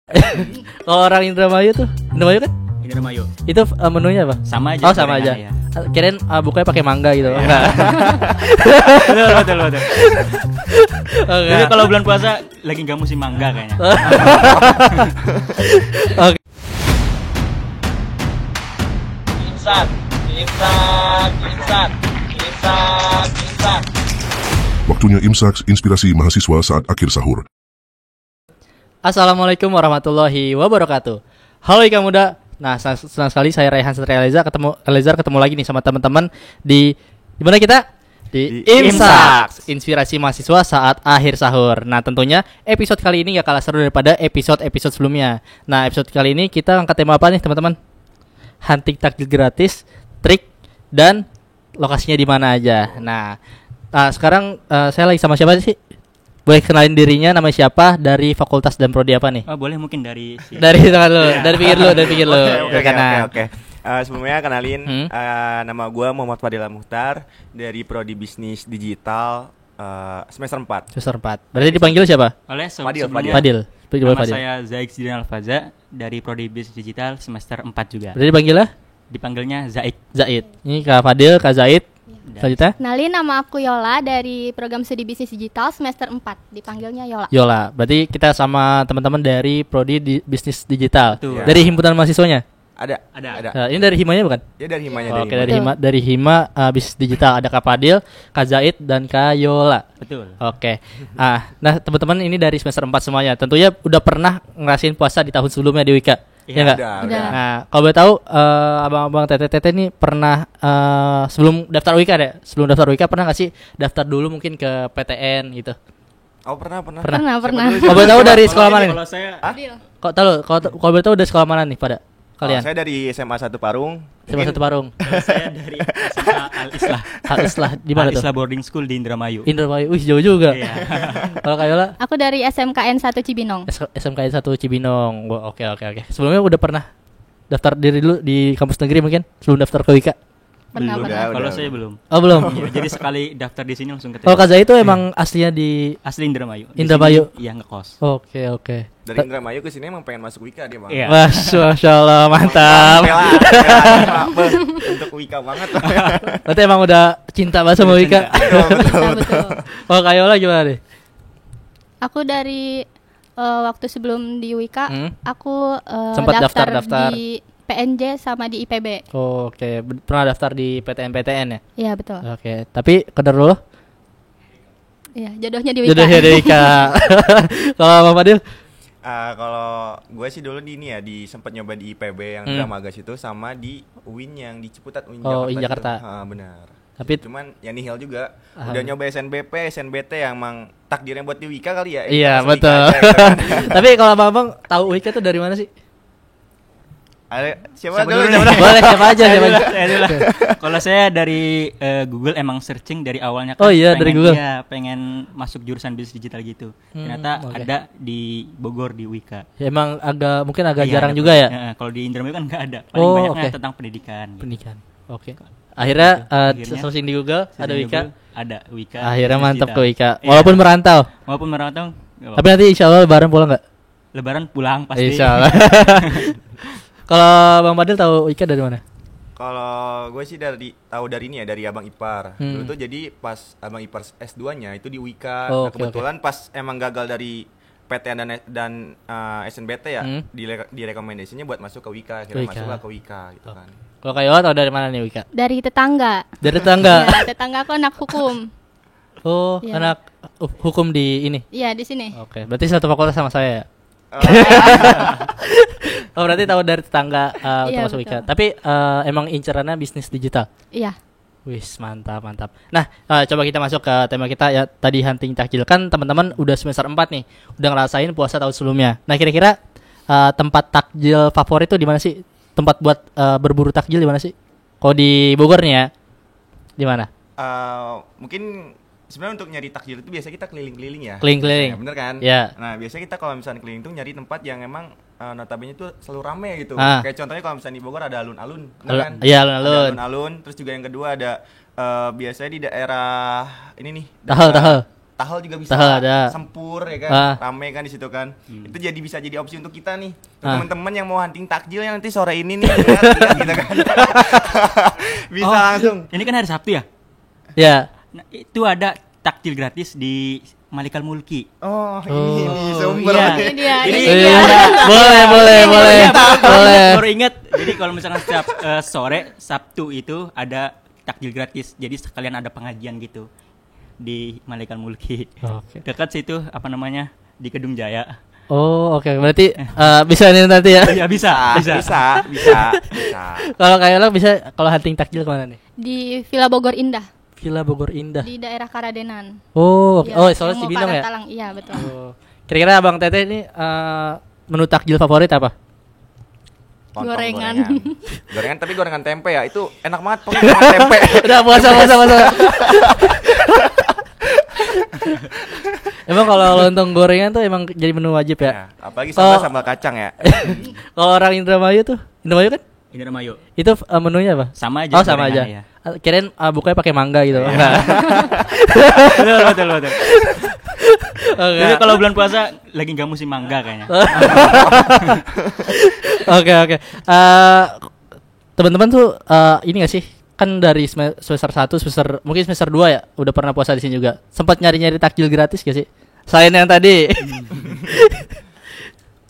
Kalau orang Indramayu tuh, Indramayu kan? Indramayu. Itu menunya apa? Sama aja. Oh, sama aja. Ya. Kirain bukanya pakai mangga gitu. Enggak. betul. Jadi kalau bulan puasa lagi nggak musim mangga kayaknya. Oke. Imsak. Waktunya Imsak, inspirasi mahasiswa saat akhir sahur. Assalamualaikum warahmatullahi wabarakatuh. Halo Ika Muda. Nah, senang sekali saya Raihan Satria Elezar ketemu lagi nih sama teman-teman di mana kita? Di Imsak, inspirasi mahasiswa saat akhir sahur. Nah, tentunya episode kali ini gak kalah seru daripada episode sebelumnya. Nah, episode kali ini kita angkat tema apa nih, teman-teman? Hunting takjil gratis, trik, dan lokasinya di mana aja. Nah, sekarang saya lagi sama siapa sih? Boleh kenalin dirinya, namanya siapa, dari fakultas dan prodi apa nih? Oh, boleh mungkin dari dari tangan lu, dari pikir lu. Oke. Sebelumnya kenalin, nama gue Muhammad Fadil Muhtar dari prodi bisnis digital semester 4. Semester 4. Berarti dipanggil siapa? Oleh Fadil. Nama saya Zaid Zidan Alfaza dari prodi bisnis digital semester 4 juga. Berarti Dipanggilnya Zaid. Ini Kak Fadil, Kak Zaid. Selanjutnya? Kenalin, nama aku Yola dari program studi bisnis digital semester 4. Dipanggilnya Yola. Yola. Berarti kita sama teman-teman dari prodi bisnis digital. Betul. Dari himpunan mahasiswanya? Ada. Ini dari himanya bukan? Ya dari himanya. Oke, dari hima bisnis digital ada Kak Fadil, Kak Zaid, dan Kak Yola. Betul. Oke. Nah teman-teman ini dari semester 4 semuanya. Tentunya udah pernah ngerasain puasa di tahun sebelumnya di Wika. Ya enggak? Udah. Nah, kalau boleh tahu abang-abang tete-tete ini pernah sebelum daftar Wika pernah nggak sih daftar dulu mungkin ke PTN gitu? Oh, pernah. Kalau boleh tahu dari sekolah mana nih? Kalau saya Kalau boleh tahu dari sekolah mana nih pada kalian? Saya dari SMA 1 Parung. SMA 1 Parung. saya dari SMA Al-Islah di mana tuh? Al-Islah Boarding School di Indramayu. Wih, jauh juga. Iya. Kalau Kak Yola? Aku dari SMKN 1 Cibinong. SMKN 1 Cibinong. Wah, oke. Sebelumnya udah pernah daftar diri dulu di kampus negeri mungkin sebelum daftar ke Wika? Pernah. Kalau saya belum. Oh, belum. Ya, jadi sekali daftar di sini langsung Kalau Kak Zaid itu emang aslinya di asli Indramayu. Iya, ngekos. Oke. Dari Indramayu ke sini emang pengen masuk Wika dia, Bang. Iya. Masya Allah, mantap. Untuk Wika banget. Berarti emang udah cinta banget sama Wika. Betul. Oh, Kak Yola gimana deh? Aku dari waktu sebelum di Wika, aku Sempat daftar. di PNJ sama di IPB. Oke. Pernah daftar di PTN ya? Iya, betul. Oke. Tapi kadar dulu? Iya, jodohnya di Wika. Jodohnya di Wika. Kalau Bang Fadil? Kalau gue sih dulu di sempat nyoba di IPB yang Dramagas itu sama di UIN yang di Ciputat UIN Jakarta. Benar. Tapi cuman ya nihil juga. Udah nyoba SNBP, SNBT yang emang takdirnya buat di Wika kali ya. Iya, Masuk betul. Wika aja, gitu kan. Tapi kalau Abang tahu Wika itu dari mana sih? Siapa dulu dulu? nih? Boleh siapa aja. Kalau saya dari Google emang searching dari awalnya Oh kan. iya, dari Google. Iya, pengen masuk jurusan bisnis digital gitu. Ternyata ada di Bogor di Wika. Ya, emang mungkin agak Iya, jarang ada juga ya. Kalau di Indramayu kan nggak ada. Paling banyaknya tentang pendidikan. Pendidikan. Oke. Akhirnya Akhirnya, searching di Google ada Wika. Ada Wika. Akhirnya mantap ke Wika. Iya. Walaupun merantau. Tapi Tapi nanti insya Allah Lebaran pulang nggak? Lebaran pulang pasti. Insya Allah. Kalau Bang Fadil tahu Wika dari mana? Kalau gue sih tahu dari Abang Ipar. Dulu tuh jadi pas Abang Ipar S2-nya itu di Wika. Oh, nah, kebetulan pas emang gagal dari PTN dan SNBT ya, direkomendasinya buat masuk ke Wika. Akhirnya masuklah ke Wika gitu kan. Kalau Kak Yola tahu dari mana nih Wika? Dari tetangga. Dari tetangga. Iya, tetangga aku anak hukum. Oh, Iya. anak hukum di ini. Iya, di sini. Oke, berarti satu fakultas sama saya ya? Oh, berarti tahu dari tetangga untuk Iya, masuk Wika. betul. Tapi emang incerannya bisnis digital. Iya. Wis, mantap. Nah, coba kita masuk ke tema kita ya, tadi hunting takjil. Kan teman-teman udah semester 4 nih, udah ngerasain puasa tahun sebelumnya. Nah, kira-kira tempat takjil favorit tuh di mana sih? Tempat buat berburu takjil di mana sih? Kalau di Bogor nih ya, di mana? Mungkin sebenarnya untuk nyari takjil itu biasa kita keliling-keliling ya. Keliling-keliling. Ya, bener kan? Ya. Nah, biasanya kita kalau misalnya keliling tuh nyari tempat yang emang notabene itu selalu rame gitu. Ah. Kayak contohnya kalau misalnya di Bogor ada alun-alun, bener kan? Iya, Ada alun-alun. alun-alun. Terus juga yang kedua ada biasanya di daerah ini nih. Tahal. Tahal juga bisa, Tahal ada. Sempur ya kan, rame kan di situ kan. Itu bisa jadi opsi untuk kita nih, teman-teman yang mau hunting takjil yang nanti sore ini nih, lihat gitu kan. Bisa langsung. Ini kan hari Sabtu ya? Ya. Nah, itu ada takjil gratis di Malikal Mulki. Oh, ini sumber. Iya. Ini boleh. Baru ingat. Jadi kalau misalkan setiap sore Sabtu itu ada takjil gratis. Jadi sekalian ada pengajian gitu di Malikal Mulki. Oke. Dekat situ di Kedung Jaya. Oh, oke. Berarti bisa nih nanti ya. Iya, bisa. Kalau kayak lo bisa kalau hunting takjil kemana nih? Di Villa Bogor Indah. Villa Bogor Indah. Di daerah Karadenan. Oh, Ya, soalnya yang mau Cibinong ke ya. Talang. Iya, betul. Oh. Kira-kira Abang Tete ini menu takjil favorit apa? Gorengan. Gorengan tapi gorengan tempe ya. Itu enak banget pokoknya gorengan tempe. Udah puasa. Emang kalau lontong gorengan tuh emang jadi menu wajib ya? Ya, apalagi sambal kacang ya. Kalau orang Indramayu tuh, Indramayu kan? Indramayu. Itu menunya apa? Sama aja. Oh, sama aja. Ya. Kirain bukanya pakai mangga gitu. Betul. Jadi kalau bulan puasa lagi nggak musim mangga kayaknya. Oke. Teman-teman tuh ini nggak sih? Kan dari semester 1, mungkin semester 2 ya, udah pernah puasa di sini juga. Sempat nyari-nyari takjil gratis gak sih? Selain yang tadi.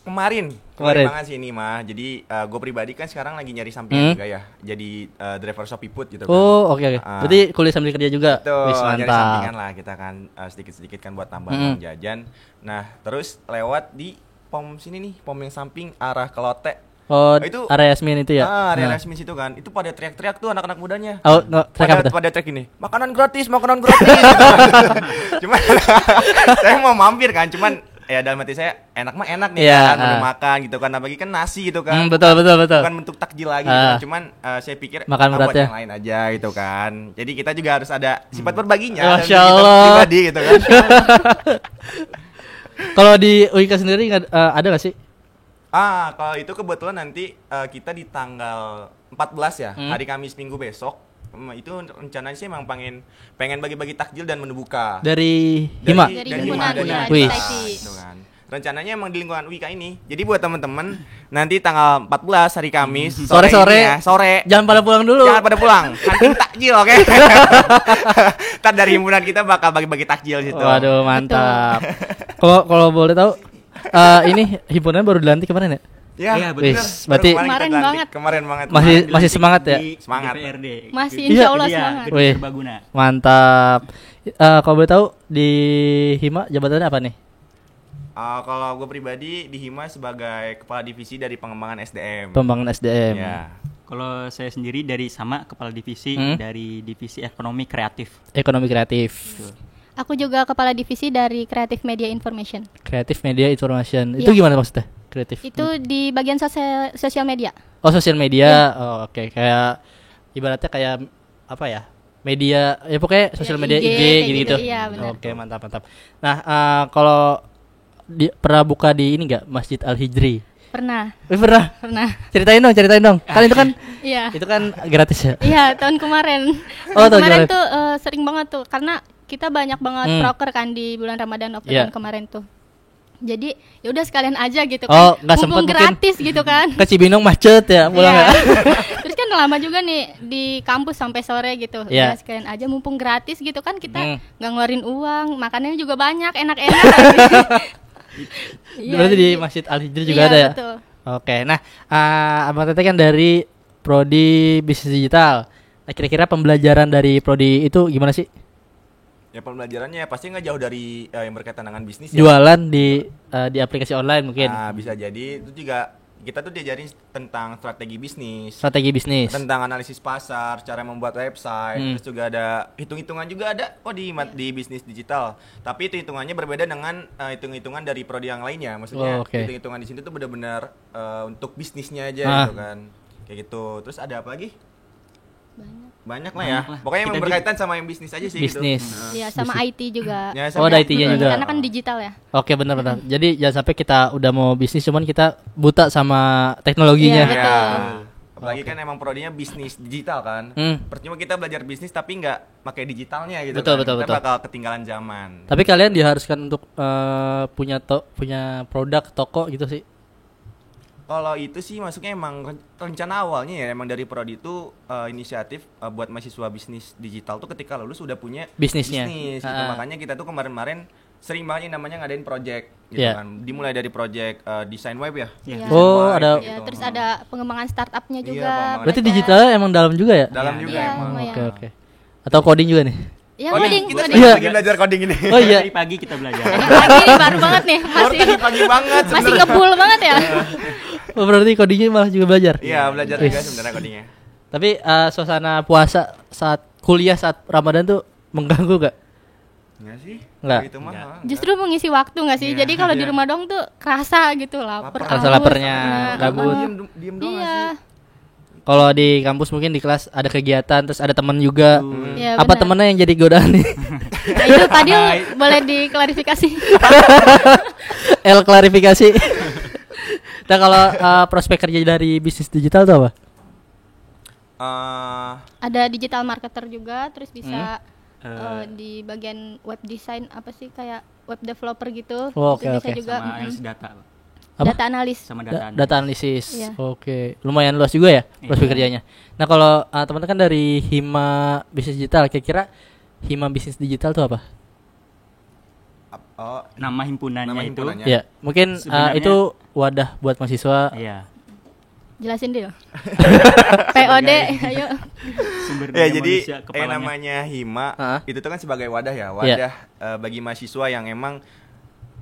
Kemarin banget sih ini mah. Jadi gue pribadi kan sekarang lagi nyari sampingan juga ya. Jadi driver Shopee Food gitu kan. Oh, oke. Berarti kuliah sambil kerja juga. Betul, Wis, nyari mantap. sampingan lah kita kan sedikit-sedikit kan buat tambah uang jajan. Nah, terus lewat di pom sini nih, pom yang samping arah ke Lotte. Oh, itu area Yasmin itu ya? Area Yasmin situ kan. Itu pada teriak-teriak tuh anak-anak mudanya. Oh, teriak apa tuh? Pada teriak ini, makanan gratis gitu. Cuman saya mau mampir kan, cuman ya dalam hati saya enak nih kan, udah makan gitu kan. Apalagi kan nasi gitu kan. Betul. Bukan bentuk takjil lagi gitu kan. Cuman saya pikir makan buat beratnya yang lain aja gitu kan. Jadi kita juga harus ada sifat berbaginya. Masya Allah. Pribadi gitu kan. Kalau di Wika sendiri ada gak sih? Kalau itu kebetulan nanti kita di tanggal 14 ya, hari Kamis minggu besok. Itu rencananya sih emang pengen bagi-bagi takjil dan menu buka. Dari Hima? Dari Hima. Wih. Gitu kan. Rencananya emang di lingkungan Wika ini. Jadi buat teman-teman nanti tanggal 14 hari Kamis sore. Jangan pada pulang dulu. Jangan pada pulang. Hunting takjil, oke? Ntar dari himpunan kita bakal bagi-bagi takjil situ. Waduh, mantap. Kalau boleh tahu ini himpunan baru dilantik kemarin ya? Ya, betul. Berarti kemarin banget. Masih semangat ya? Semangat. DPRD. Masih insya Allah Iya, semangat. Gedung Wih. Serbaguna. Mantap. Kalau boleh tahu di Hima jabatannya apa nih? Kalau gue pribadi di Hima sebagai kepala divisi dari pengembangan SDM. Pembangunan SDM. Ya. Kalau saya sendiri dari kepala divisi dari divisi ekonomi kreatif. Ekonomi kreatif. Aku juga kepala divisi dari Creative Media Information. Creative Media Information. Iya. Itu gimana maksudnya? Kreatif. Itu di bagian sosial media. Oh, sosial media. Oh, oke. Kayak ibaratnya kayak apa ya? Media ya pokoknya sosial media IG gitu-gitu. Iya, benar. Oke, mantap. Nah, kalau pernah buka di ini enggak Masjid Al-Hijri? Pernah. Pernah. Ceritain dong. Kan itu kan Iya. itu kan gratis ya? Iya, tahun kemarin. Oh, tahun kemarin kemarin. tuh sering banget tuh karena kita banyak banget proker kan di bulan Ramadan Oktober kemarin tuh. Jadi ya udah sekalian aja gitu kan. Oh, nggak sempet mumpung mungkin gratis gitu kan. Ke Cibinong macet ya, pulang Iya. ya. Terus kan lama juga nih di kampus sampai sore gitu. Iya. Ya sekalian aja mumpung gratis gitu kan kita nggak ngeluarin uang, makanannya juga banyak, enak-enak. Iya, Berarti di jadi- Masjid Al-Hijri juga ada ya? Betul. Oke. Nah, Abang Tete kan dari prodi bisnis digital. Nah, kira-kira pembelajaran dari prodi itu gimana sih? Ya pembelajarannya pasti nggak jauh dari yang berkaitan dengan bisnis ya. Jualan di aplikasi online mungkin. Bisa jadi itu juga kita tuh diajarin tentang strategi bisnis, Strategi bisnis. tentang analisis pasar, cara membuat website, terus juga ada hitung-hitungan juga ada di bisnis digital. Tapi itu hitungannya berbeda dengan hitung-hitungan dari prodi yang lainnya. Maksudnya hitung-hitungan di sini tuh benar-benar untuk bisnisnya aja gitu kan. Kayak gitu. Terus ada apa lagi? Banyak lah ya. Pokoknya yang berkaitan sama yang bisnis aja sih bisnis. gitu. Iya, sama IT juga. Ya, Oh, ada IT-nya juga. Karena kan digital ya. Oke, benar-benar. Jadi jangan sampai kita udah mau bisnis cuman kita buta sama teknologinya. Iya, betul. Apalagi kan emang prodinya bisnis digital kan. Percuma kita belajar bisnis tapi nggak pakai digitalnya gitu. Betul, kan. betul, Kita betul. bakal ketinggalan zaman. Tapi kalian diharuskan untuk punya produk toko gitu sih. Kalau itu sih masuknya emang rencana awalnya ya emang dari prodi itu inisiatif buat mahasiswa bisnis digital tuh ketika lulus udah punya Bisnisnya. bisnis gitu. Makanya kita tuh kemarin-kemarin sering banget yang namanya ngadain project gitu Yeah. kan. Dimulai dari project desain web ya. Iya. Desain Oh, web ada. gitu. Ya, terus ada pengembangan startupnya Iya, juga. pengembangan. Berarti belajar. digitalnya emang dalam juga ya? Dalam Iya, juga iya, emang. lumayan. Oke, oke. Atau coding juga nih? Ya, Coding, coding, kita coding. Iya. lagi belajar coding ini. Oh iya. Dari pagi kita belajar. Tadi pagi nih baru banget nih, Baru masih tadi pagi banget masih sebenarnya. ngebul banget ya. Oh, berarti codingnya malah juga belajar? Iya, belajar Wih. juga sebenarnya codingnya. Tapi suasana puasa saat kuliah saat Ramadan tuh mengganggu gak? Enggak sih? Nggak. Gitu mah. enggak. Justru mengisi waktu nggak sih? Iya, Jadi kalau di iya. rumah dong tuh kerasa gitu lapar. Lapar. Rasa haus. laparnya, Nah, gabut. Diem doang nggak Iya. sih? Kalau di kampus mungkin di kelas ada kegiatan terus ada teman juga. Iya, Apa benar. temennya yang jadi godaan nih? Nah, itu tadi boleh diklarifikasi. L klarifikasi. Nah kalau prospek kerja dari bisnis digital tuh apa? Ada digital marketer juga, terus bisa Eh, di bagian web design apa sih kayak web developer gitu. Oh, Itu oke, bisa oke. juga sama analis data. Apa? data analis. Sama Data analisis. Iya. Oke, lumayan luas juga ya Iya. prospek kerjanya. Nah kalau teman-teman kan dari Hima Bisnis Digital, kira-kira Hima Bisnis Digital tuh apa? Oh, Nama himpunannya Nama itu. himpunannya. Ya, mungkin Sebenarnya- itu wadah buat mahasiswa. Iya. Jelasin dulu. POD, ayo. Sumber ya daya jadi manusia kepalanya. namanya Hima Ah. itu tuh kan sebagai wadah ya, wadah bagi mahasiswa yang emang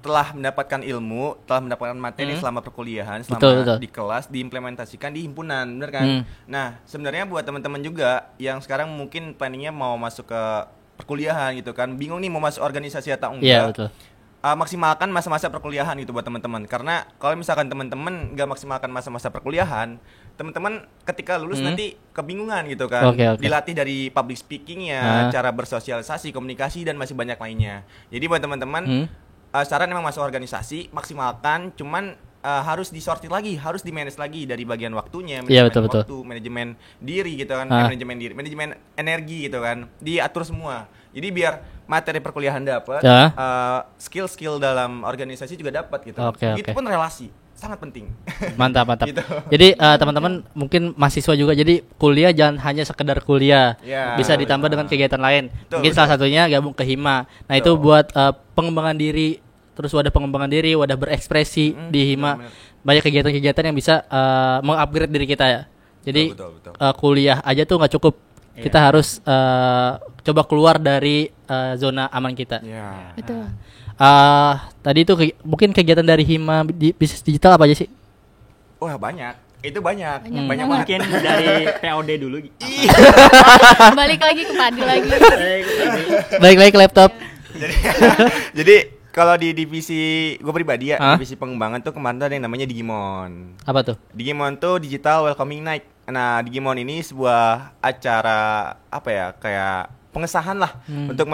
telah mendapatkan ilmu, telah mendapatkan materi selama perkuliahan, selama Betul. di kelas, diimplementasikan di himpunan, bener kan? Nah, sebenarnya buat teman-teman juga yang sekarang mungkin planningnya mau masuk ke perkuliahan gitu kan, bingung nih mau masuk organisasi atau enggak. Iya betul. Maksimalkan masa-masa perkuliahan gitu buat teman-teman, karena kalau misalkan teman-teman nggak maksimalkan masa-masa perkuliahan, teman-teman ketika lulus nanti kebingungan gitu kan. Oke, oke. Dilatih dari public speakingnya, Ah. cara bersosialisasi, komunikasi dan masih banyak lainnya. Jadi buat teman-teman saran emang masuk organisasi maksimalkan, cuman harus disortir lagi, harus di-manage lagi dari bagian waktunya, Iya, manajemen betul, betul. waktu, manajemen diri gitu kan, Ah. manajemen energi gitu kan, diatur semua. Jadi biar materi perkuliahan dapat, Ya. skill-skill dalam organisasi juga dapat gitu. Oke, oke. Itu pun relasi sangat penting. Mantap, mantap. Gitu. Jadi teman-teman mungkin mahasiswa juga, jadi kuliah jangan hanya sekedar kuliah, Ya, bisa ditambah dengan kegiatan lain. Betul, Mungkin betul. salah satunya gabung ke Hima. Nah itu Betul. buat pengembangan diri, terus wadah pengembangan diri, wadah berekspresi di Hima. benar. Banyak kegiatan-kegiatan yang bisa mengupgrade diri kita ya. Jadi Betul, betul. kuliah aja tuh nggak cukup. Kita harus coba keluar dari zona aman kita. Ya. Betul. Tadi itu mungkin kegiatan dari Hima bisnis digital apa aja sih? Wah, banyak. Itu banyak. Banyak Banyak banget. banget. Mungkin dari POD dulu. Balik lagi ke Padi lagi. Balik lagi ke laptop. Jadi kalau di divisi gue pribadi ya, Hah? divisi pengembangan tuh kemarin tuh ada yang namanya Digimon. Apa tuh? Digimon tuh Digital Welcoming Night. Nah, Digimon ini sebuah acara apa ya, kayak pengesahan lah untuk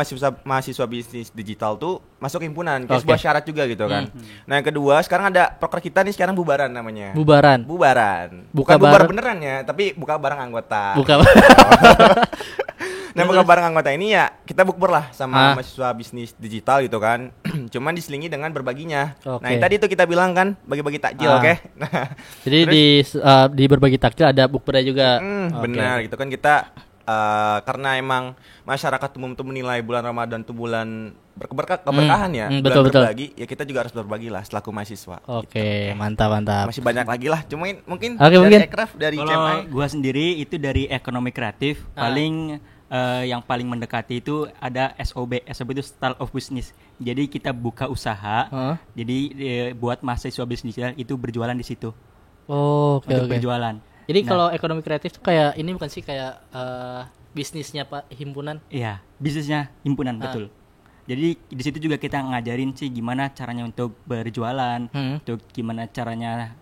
mahasiswa bisnis digital tuh masuk himpunan, kayak Oke. sebuah syarat juga gitu kan. Nah, yang kedua sekarang ada proker kita nih sekarang bubaran namanya. Bubaran. Bubaran. Buka Bukan bubar bareng. beneran ya, tapi buka bareng anggota. Buka. Nah, buka bareng anggota ini ya kita bukber lah sama Ah. mahasiswa bisnis digital gitu kan. Cuman diselingi dengan berbaginya. Oke. Nah, yang tadi tuh kita bilang kan bagi-bagi takjil, Ah. oke? Nah, Jadi di berbagi takjil ada bukbernya juga. Oke. benar gitu kan kita karena emang masyarakat umum tuh menilai bulan Ramadan tuh bulan keberkahan ya, bulan betul, betul. berbagi, ya kita juga harus berbagi lah selaku mahasiswa. Oke, mantap mantap. Masih banyak lagi lah, cuma mungkin Oke, dari mungkin. Ekraf, dari Kalau CMI. gua sendiri itu dari ekonomi kreatif, paling yang paling mendekati itu ada SOB itu Style of Business. Jadi kita buka usaha. Hah? Jadi buat mahasiswa bisnis itu berjualan di situ. Oh, oke Untuk oke. berjualan. Jadi Nah, kalau ekonomi kreatif tuh kayak ini bukan sih kayak bisnisnya Pak himpunan? iya, bisnisnya himpunan betul. Jadi di situ juga kita ngajarin sih gimana caranya untuk berjualan, untuk gimana caranya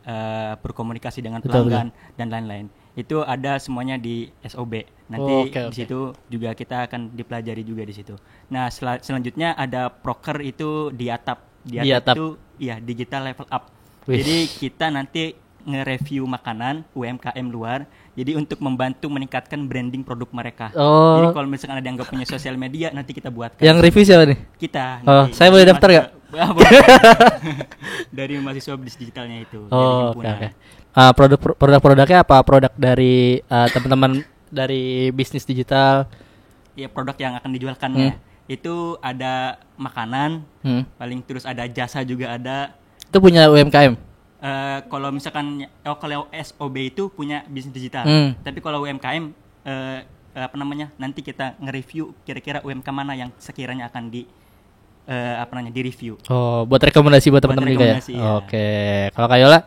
berkomunikasi dengan Betul, pelanggan dan lain-lain. Itu ada semuanya di SOB. Nanti Oh, oke, di oke. situ juga kita akan dipelajari juga di situ. Nah, selanjutnya ada proker itu di atap. Di Di atap. atap itu ya digital level up. Wih. Jadi kita nanti nge-review makanan UMKM luar. Jadi untuk membantu meningkatkan branding produk mereka. Oh. Jadi kalau misalkan ada yang nggak punya sosial media, nanti kita buatkan. Yang review siapa nih? Kita. Oh, nanti. saya boleh daftar nggak? Dari mahasiswa bisnis digitalnya itu. Oh, oke. Produk-produknya apa? Produk dari teman-teman dari bisnis digital. Ya, produk yang akan dijualkannya. Itu ada makanan, paling terus ada jasa juga ada. Itu punya UMKM. Kalau misalkan kalau SOB itu punya bisnis digital. Tapi kalau UMKM nanti kita nge-review kira-kira UMKM mana yang sekiranya akan di review. Oh, buat rekomendasi buat teman-teman juga ya. Ya. Oke. Kalau Kayola?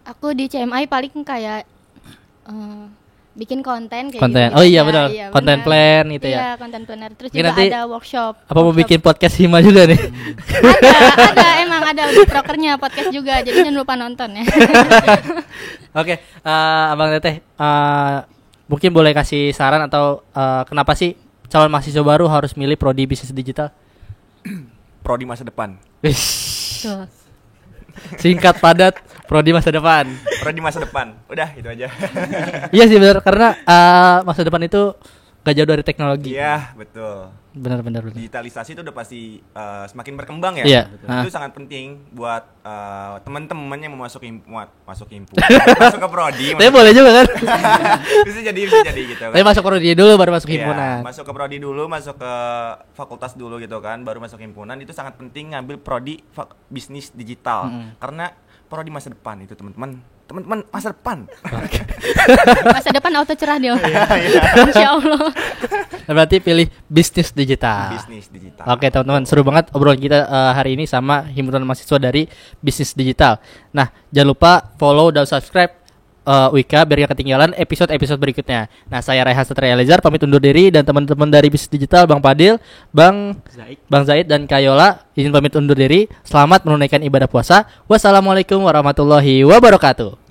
Aku di CMI paling kayak bikin konten kayak konten. gitu. Oh iya betul. Konten plan gitu ya. Iya, konten planner. Terus Mungkin juga nanti ada workshop. Apa mau bikin podcast Hima juga nih? Emang ada udah prokernya podcast juga. Jadi jangan lupa nonton ya. Oke, Abang Teteh, mungkin boleh kasih saran atau kenapa sih calon mahasiswa baru harus milih prodi bisnis digital? Prodi masa depan. Tuh. Singkat padat, prodi masa depan. Prodi masa depan. Udah, itu aja. Iya sih benar, karena masa depan itu gak jauh dari teknologi. Iya, betul. Benar. Digitalisasi itu udah pasti semakin berkembang ya. Iya. Itu sangat penting buat teman-teman yang mau masuk ke prodi. Tapi boleh juga kan? bisa jadi gitu kan. Tapi masuk prodi dulu baru masuk himpunan. Masuk ke prodi dulu, masuk ke fakultas dulu gitu kan, baru masuk himpunan. Itu sangat penting ngambil prodi bisnis digital. Karena prodi masa depan itu teman-teman masa depan. Masa depan auto cerah dia. Insya Allah. Berarti pilih bisnis digital. Bisnis digital. Oke teman-teman, seru banget obrolan kita hari ini sama himpunan mahasiswa dari bisnis digital. Nah, jangan lupa follow dan subscribe Wika biar gak ketinggalan episode-episode berikutnya. Nah, saya Raihan Satria Elezar pamit undur diri, dan teman-teman dari bisnis digital, Bang Padil, Bang Zaid dan Kayola izin pamit undur diri. Selamat menunaikan ibadah puasa. Wassalamualaikum warahmatullahi wabarakatuh.